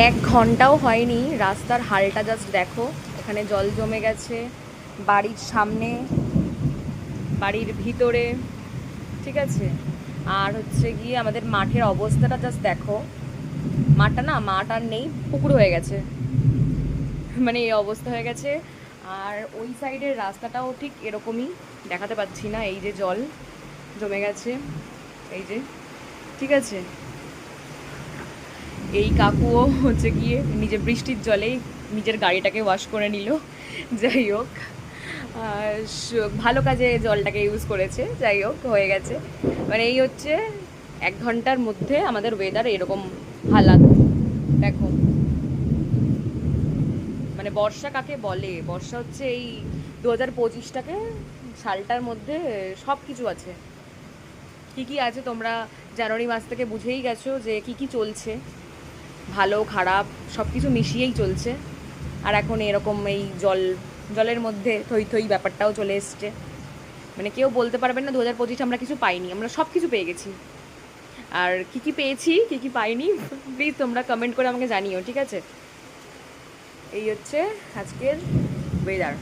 1 ঘন্টাও হয়নি, রাস্তার হালটা জাস্ট দেখো। এখানে জল জমে গেছে বাড়ির সামনে, বাড়ির ভিতরে, ঠিক আছে। আর হচ্ছে গিয়ে আমাদের মাঠের অবস্থাটা জাস্ট দেখো। মাঠ আর নেই, পুকুর হয়ে গেছে, মানে এই অবস্থা হয়ে গেছে। আর ওই সাইডের রাস্তাটাও ঠিক এরকমই, দেখাতে পাচ্ছি না, এই যে জল জমে গেছে, এই যে, ঠিক আছে। এই কাকুও হচ্ছে গিয়ে নিজে বৃষ্টির জলেই নিজের গাড়িটাকে ওয়াশ করে নিল। যাই হোক, ভালো কাজে জলটাকে ইউজ করেছে, যাই হোক হয়ে গেছে। মানে এই হচ্ছে 1 ঘন্টার মধ্যে আমাদের ওয়েদার এরকম হালাত দেখো। মানে বর্ষা কাকে বলে, বর্ষা হচ্ছে এই 2025টাকে সালটার মধ্যে সব কিছু আছে। কি কি আছে তোমরা জানুয়ারি মাস থেকে বুঝেই গেছো যে কি কি চলছে, ভালো খারাপ সব কিছু মিশিয়েই চলছে। আর এখন এরকম এই জলের মধ্যে থই থই ব্যাপারটাও চলে এসছে। মানে কেউ বলতে পারবেন না 2025 আমরা কিছু পাইনি, আমরা সব কিছু পেয়ে গেছি। আর কি কি পেয়েছি কি কি পাইনি প্লিজ তোমরা কমেন্ট করে আমাকে জানিও, ঠিক আছে। এই হচ্ছে আজকের ওয়েদার।